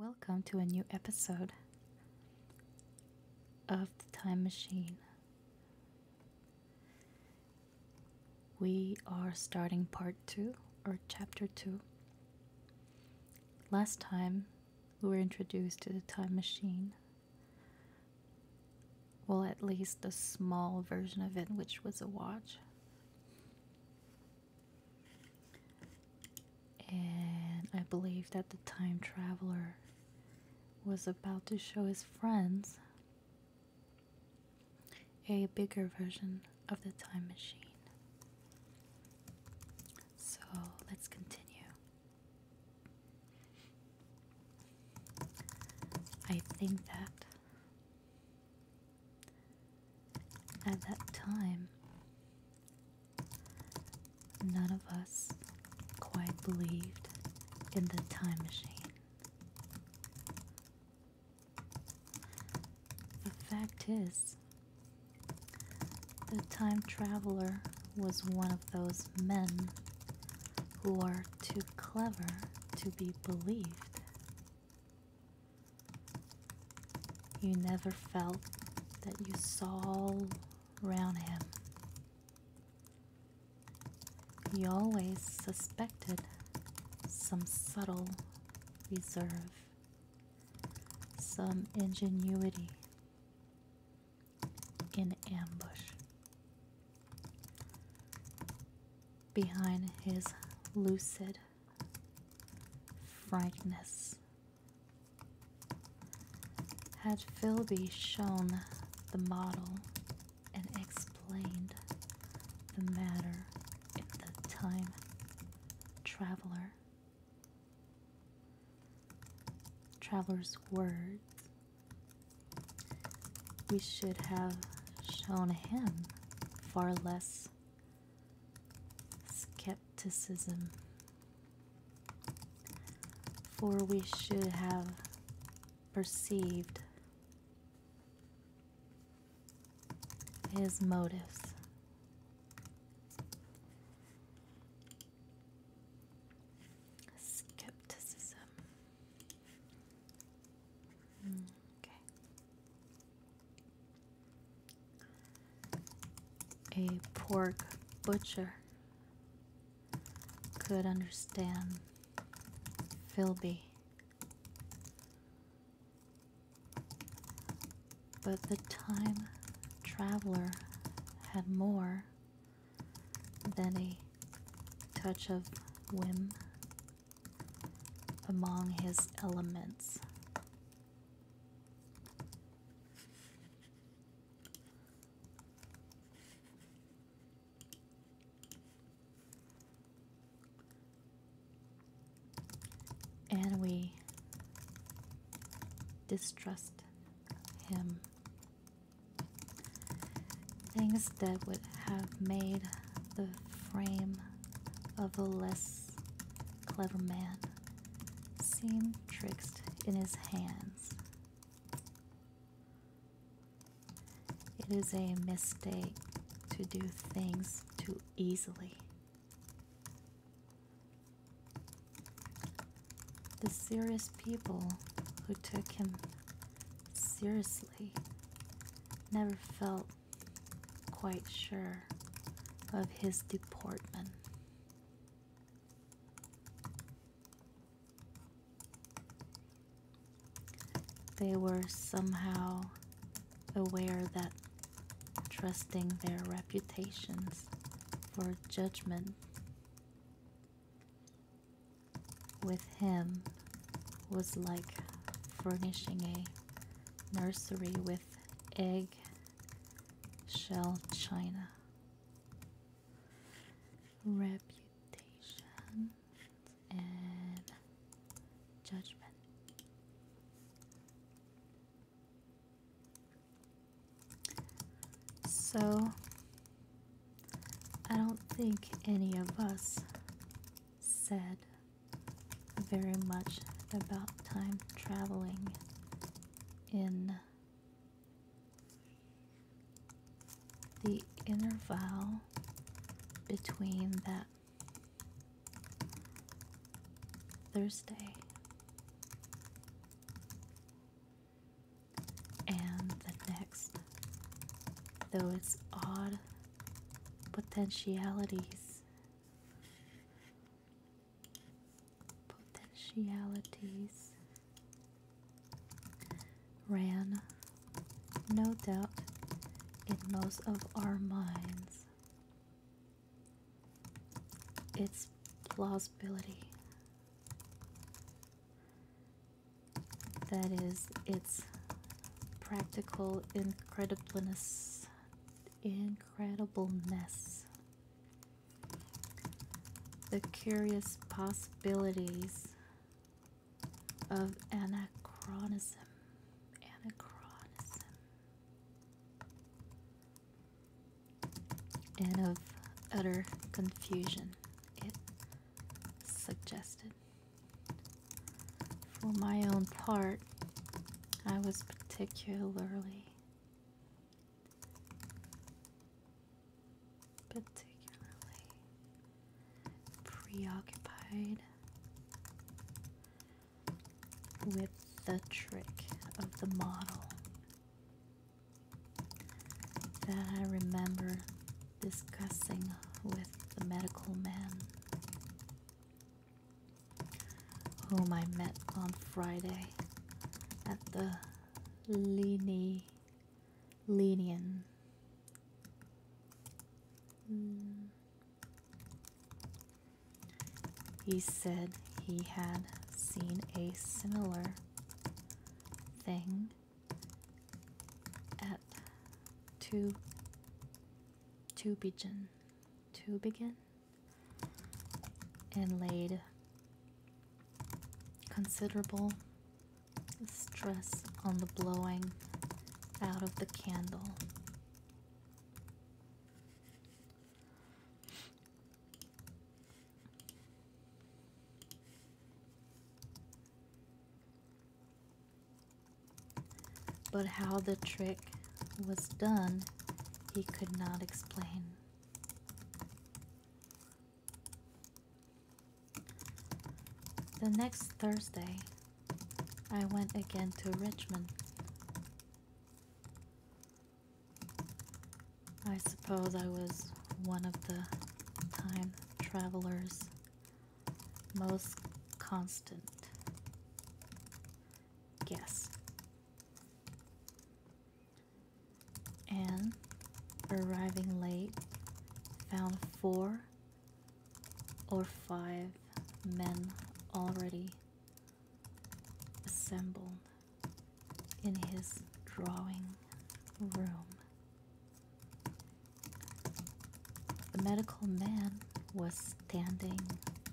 Welcome to a new episode of the Time Machine. We are starting part 2 or chapter 2. Last time we were introduced to the time machine. Well, at least a small version of it, which was a watch. And I believe that the time traveler was about to show his friends a bigger version of the time machine. So let's continue. I think that at that time, none of us quite believed in the time machine. The fact is, the time traveler was one of those men who are too clever to be believed. You never felt that you saw all around him. You always suspected some subtle reserve, some ingenuity in ambush behind his lucid frankness. Had Philby shown the model and explained the matter in the time traveler's words, we should have shown him far less skepticism, for we should have perceived his motives. Skepticism. Okay. A pork butcher could understand Philby, but the time traveler had more than a touch of whim among his elements. And we distrust him. Things that would have made the frame of a less clever man seem tricks in his hands. It is a mistake to do things too easily. The serious people who took him seriously never felt quite sure of his deportment. They were somehow aware that trusting their reputations for judgment with him was like furnishing a nursery with egg shell china. Reputation and judgment. So, I don't think any of us said very much about time traveling in the interval between that Thursday though its odd potentialities ran, no doubt, in most of our minds. Its plausibility, that is, its practical incredibleness, the curious possibilities of anachronism, and of utter confusion, it suggested. For my own part, I was particularly preoccupied with the trick of the model that I remember discussing with the medical man whom I met on Friday at the Lenian. He said he had seen a similar thing at Tübingen, and laid considerable stress on the blowing out of the candle. But how the trick was done, he could not explain. The next Thursday, I went again to Richmond. I suppose I was one of the time travelers' most constant guests. And, arriving late, found 4 or 5 men already assembled in his drawing room. The medical man was standing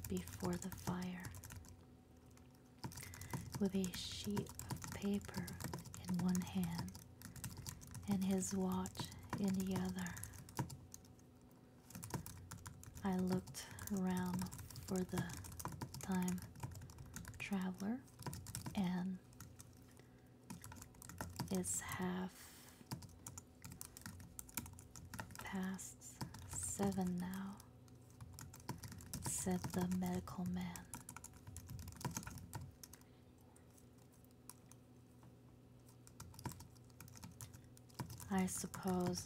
before the fire with a sheet of paper in one hand and his watch in the other. I looked around for the time traveler, and it's 7:30 now, said the medical man. I suppose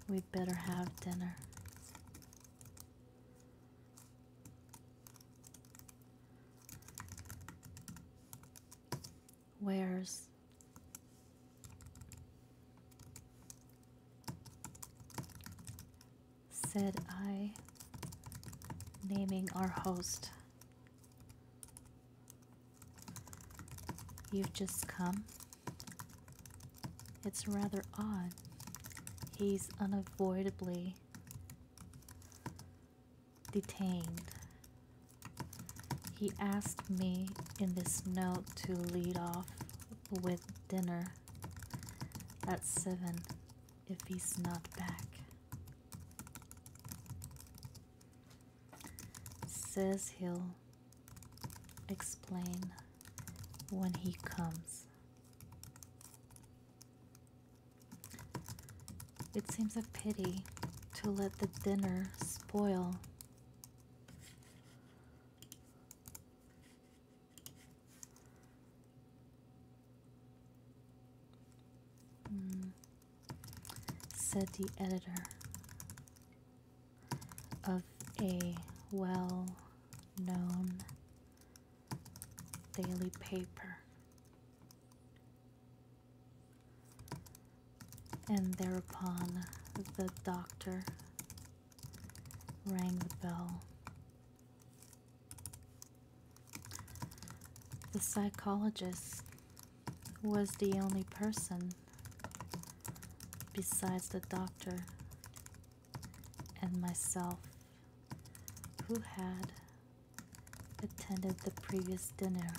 we'd better have dinner. Where's said I, naming our host. You've just come? It's rather odd. He's unavoidably detained. He asked me in this note to lead off with dinner at 7 if he's not back. Says he'll explain when he comes. It seems a pity to let the dinner spoil. said the editor of a well-known daily paper. And thereupon the doctor rang the bell. The psychologist was the only person besides the doctor and myself who had attended the previous dinner.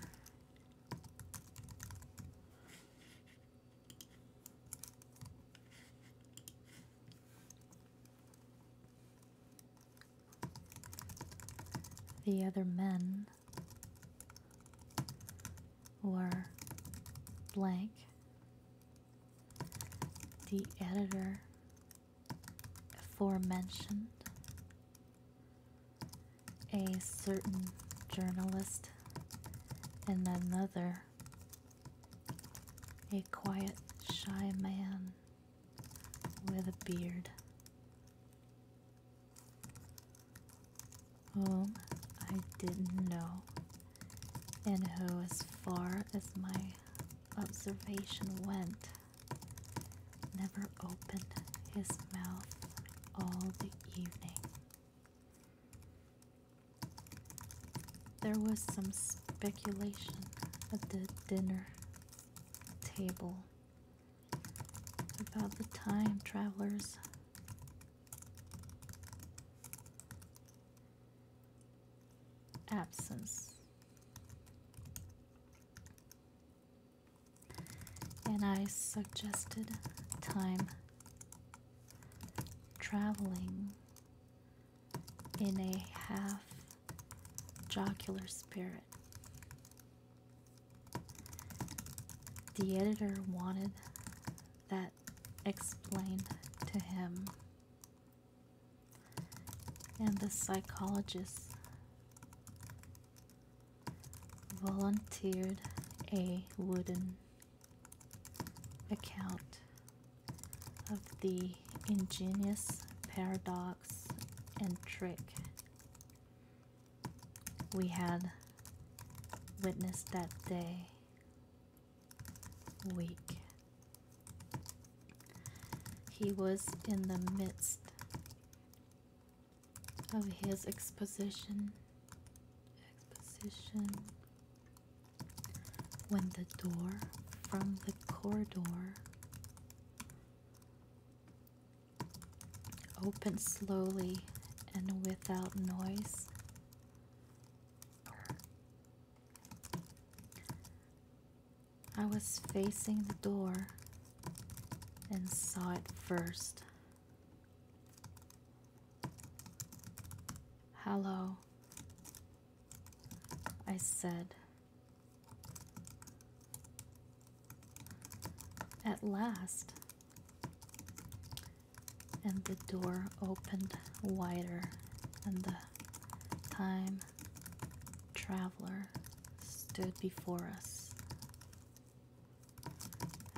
The other men were blank, the editor aforementioned, a certain journalist, and another, a quiet, shy man with a beard, whom I didn't know, and who, as far as my observation went, never opened his mouth all the evening. There was some speculation at the dinner table about the time traveler's absence. And I suggested time traveling in a half jocular spirit. The editor wanted that explained to him, and the psychologist volunteered a wooden account of the ingenious paradox and trick we had witnessed that day, week. He was in the midst of his exposition when the door from the corridor opened slowly and without noise. I was facing the door and saw it first. "Hello," I said. At last, and the door opened wider, and the time traveler stood before us.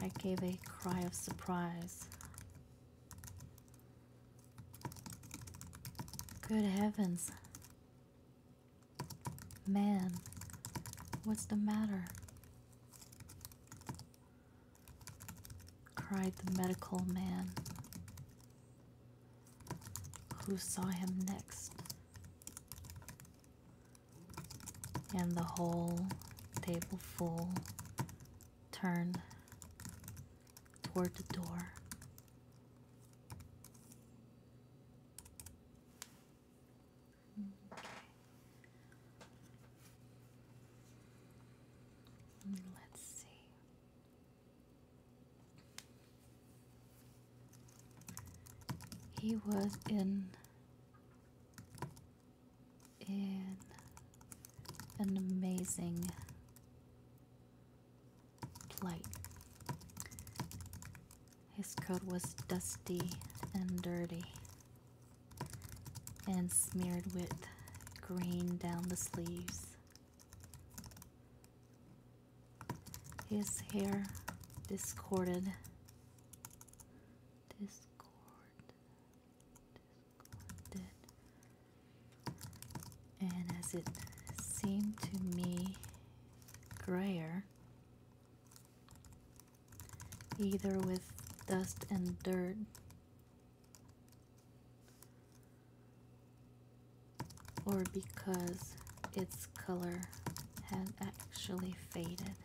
I gave a cry of surprise. Good heavens, man, what's the matter? Cried the medical man who saw him next, and the whole tableful turned toward the door. Let's see. He was in an amazing plight. His coat was dusty and dirty and smeared with green down the sleeves. His hair discorded as it seemed to me grayer, either with dust and dirt, or because its color had actually faded.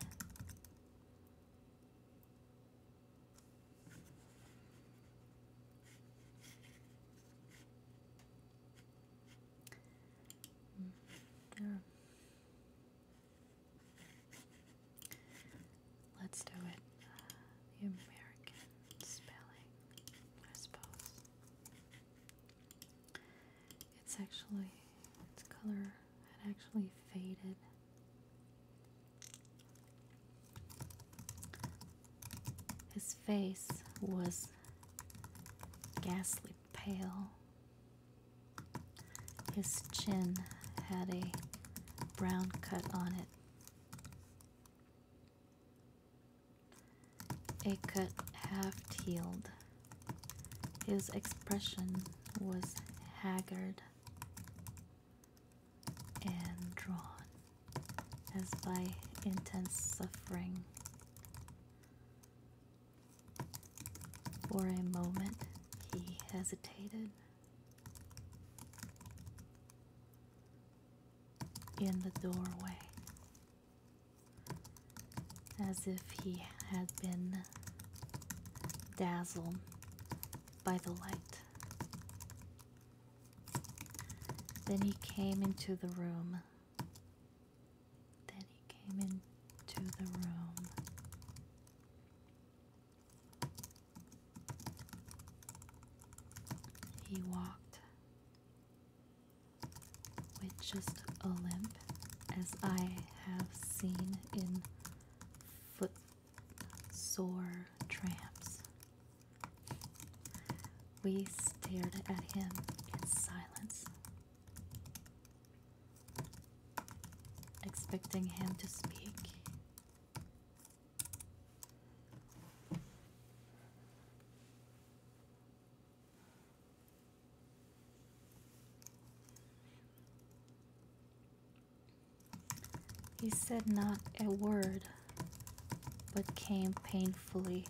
There. Let's do it. The American spelling, I suppose. Its color had actually faded. His face was ghastly pale. His chin had a brown cut on it. A cut half healed. His expression was haggard and drawn as by intense suffering. For a moment he hesitated. In the doorway, as if he had been dazzled by the light. Then he came into the room. He walked with just a limp, as I have seen in foot-sore tramps. We stared at him in silence, expecting him to speak. He said not a word, but came painfully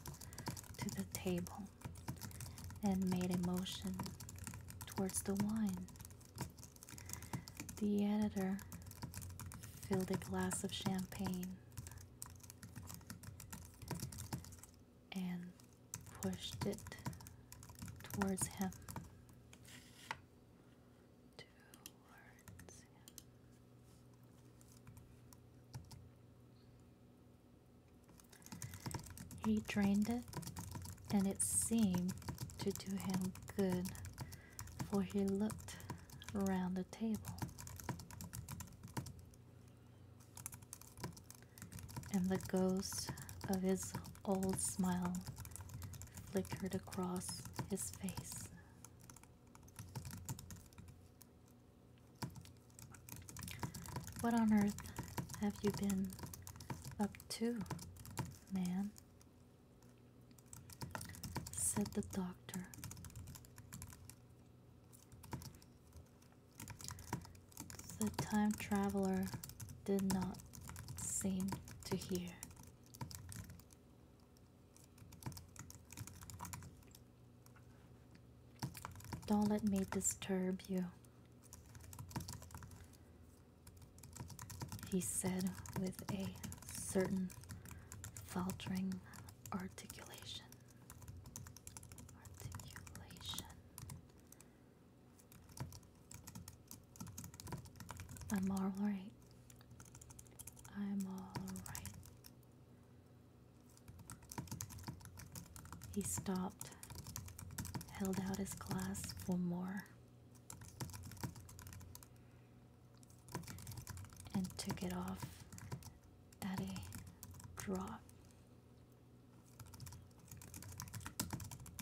to the table and made a motion towards the wine. The editor filled a glass of champagne and pushed it towards him. He drained it, and it seemed to do him good, for he looked around the table, and the ghost of his old smile flickered across his face. "What on earth have you been up to, man?" said the doctor. The time traveler did not seem to hear. "Don't let me disturb you," he said with a certain faltering articulation. "I'm all right. I'm all right." He stopped, held out his glass for more, and took it off at a draught.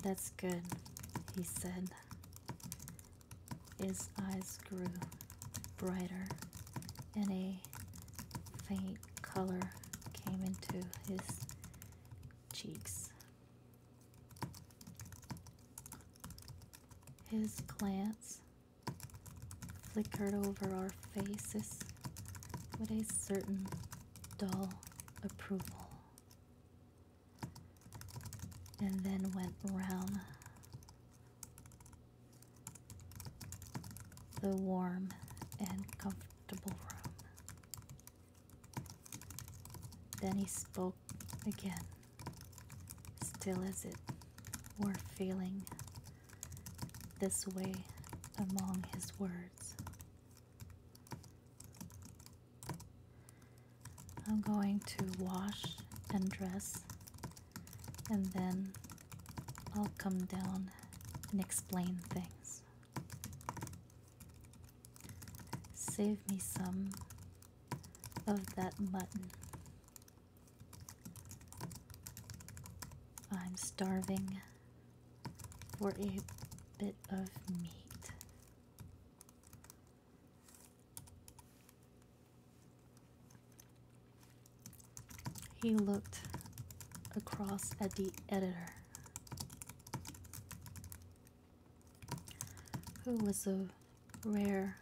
"That's good," he said. His eyes grew brighter, and a faint color came into his cheeks. His glance flickered over our faces with a certain dull approval, and then went round the warm and comfortable room. Then he spoke again, still as it were feeling this way among his words. I'm going to wash and dress, and then I'll come down and explain things. Save me some of that mutton. I'm starving for a bit of meat. He looked across at the editor, who was a rare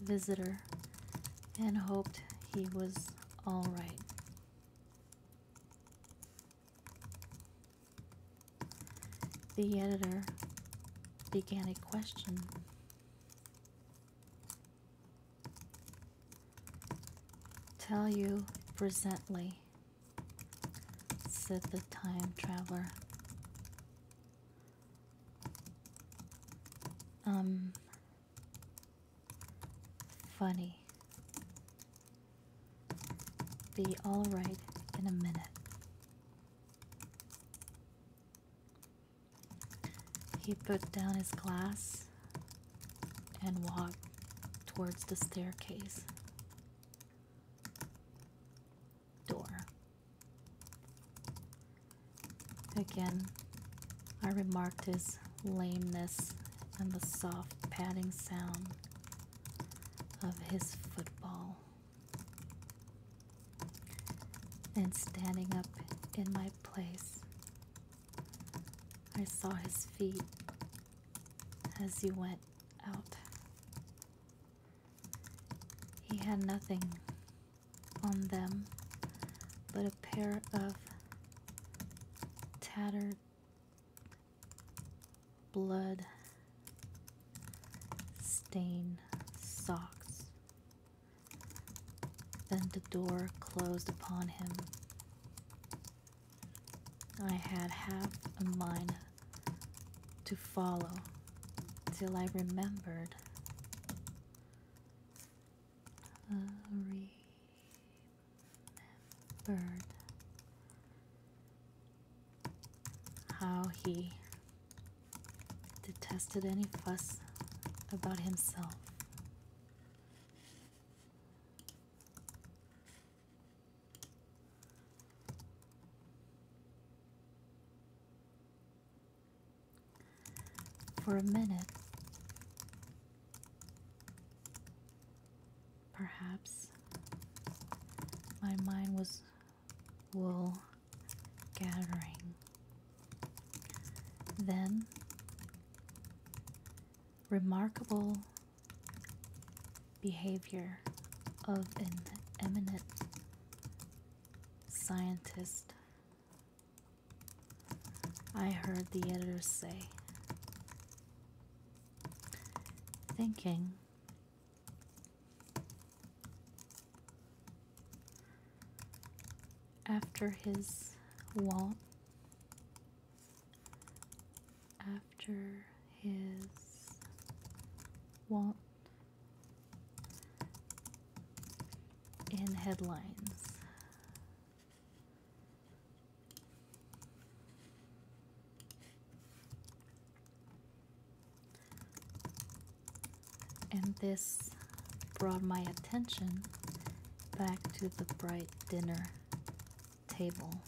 visitor, and hoped he was all right. The editor began a question. Tell you presently, said the time traveler. Funny. Be all right in a minute. He put down his glass and walked towards the staircase door. Again, I remarked his lameness and the soft padding sound of his football. And standing up in my place, I saw his feet as he went out. He had nothing on them but a pair of tattered, blood-stained socks. Then the door closed upon him. I had half a mind to follow till I remembered how he detested any fuss about himself. For a minute, perhaps, my mind was wool gathering. Then, remarkable behavior of an eminent scientist, I heard the editor say. Thinking, after his wont, in headlines. And this brought my attention back to the bright dinner table.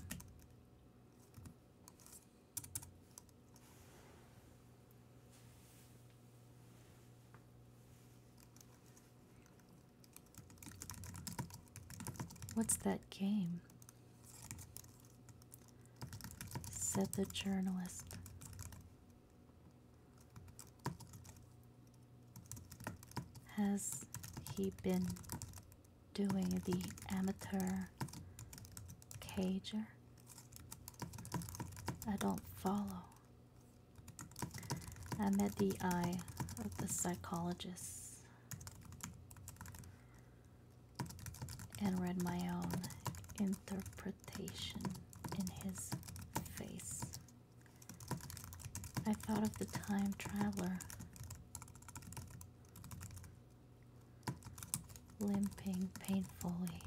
What's that game? Said the journalist. Has he been doing the amateur cager? I don't follow. I met the eye of the psychologist and read my own interpretation in his face. I thought of the time traveler limping painfully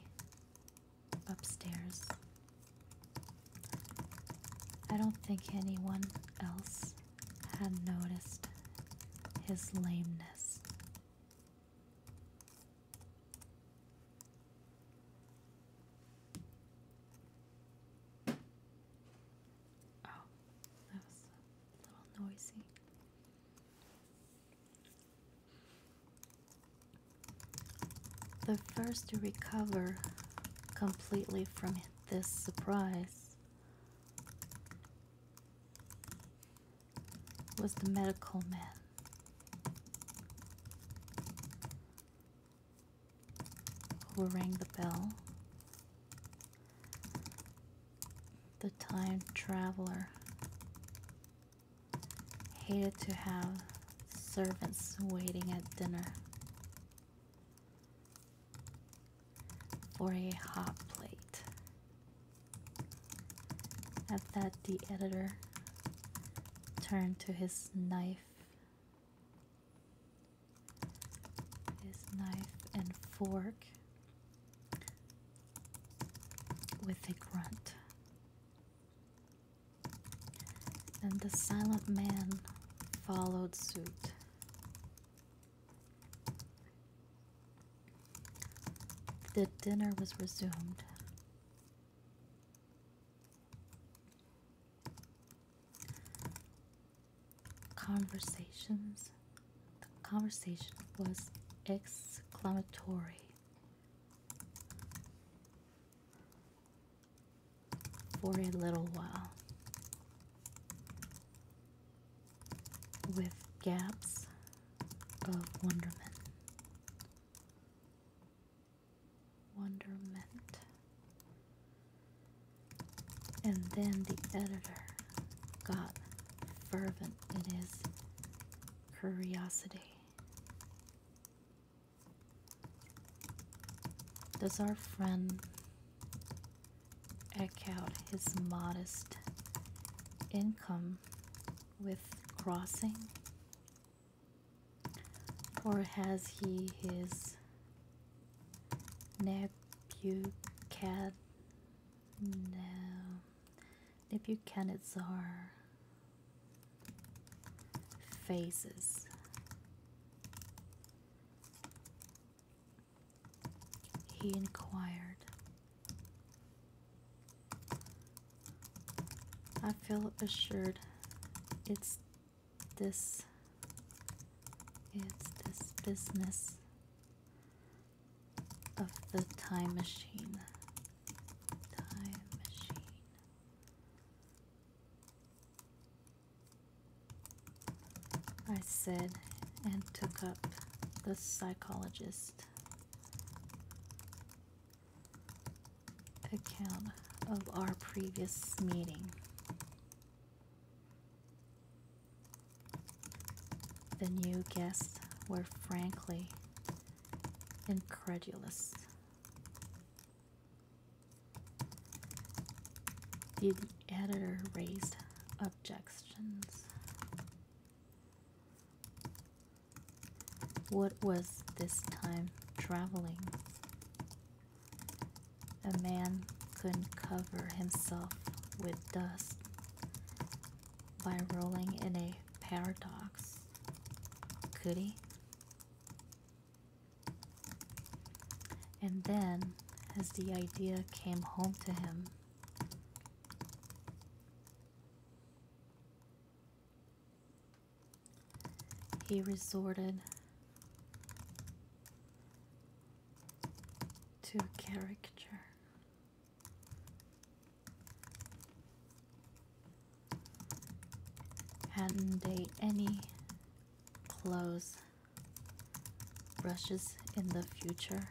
upstairs. I don't think anyone else had noticed his lameness. Oh, that was a little noisy. The first to recover completely from this surprise was the medical man who rang the bell. The time traveler hated to have servants waiting at dinner for a hot plate. At that, the editor turned to his knife and fork with a grunt. And the silent man followed suit. The dinner was resumed. The conversation was exclamatory. For a little while, with gaps of wonderment. And then the editor got fervent in his curiosity. Does our friend eke out his modest income with crossing? Or has he his Nebuchadnezzar phases? He inquired. I feel assured it's this business of the time machine. I said, and took up the psychologist account of our previous meeting. The new guests were frankly incredulous. The editor raised objections. What was this time traveling? A man couldn't cover himself with dust by rolling in a paradox, could he? And then, as the idea came home to him, he resorted to caricature. Hadn't they any clothes brushes in the future.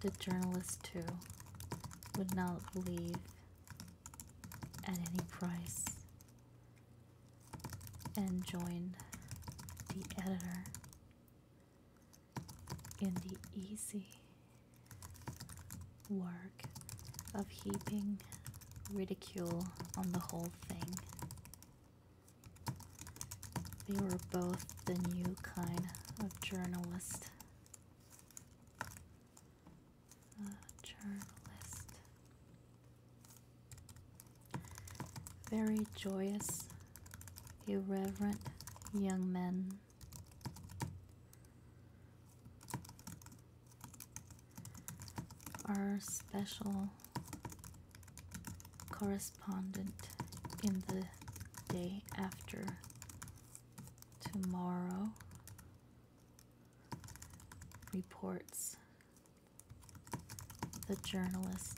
The journalist, too, would not leave at any price and joined the editor in the easy work of heaping ridicule on the whole thing. They were both the new kind of journalist. Very joyous, irreverent young men. Our special correspondent in the day after tomorrow reports the journalist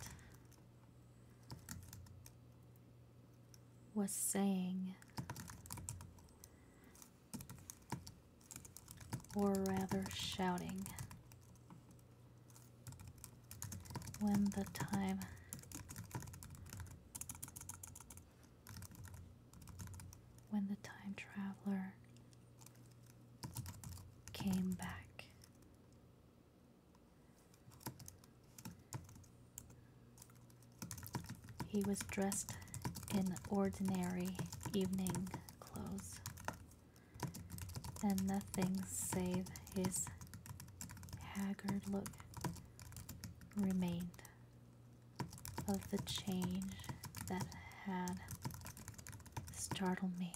was saying, or rather shouting, when the time traveler came back. He was dressed in ordinary evening clothes, and nothing save his haggard look remained of the change that had startled me.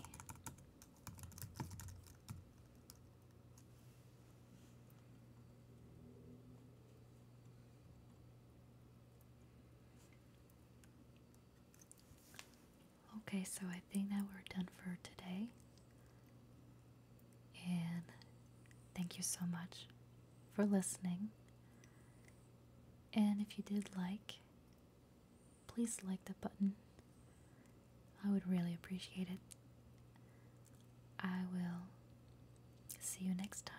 Okay, so I think that we're done for today. And thank you so much for listening. And if you did like, please like the button. I would really appreciate it. I will see you next time.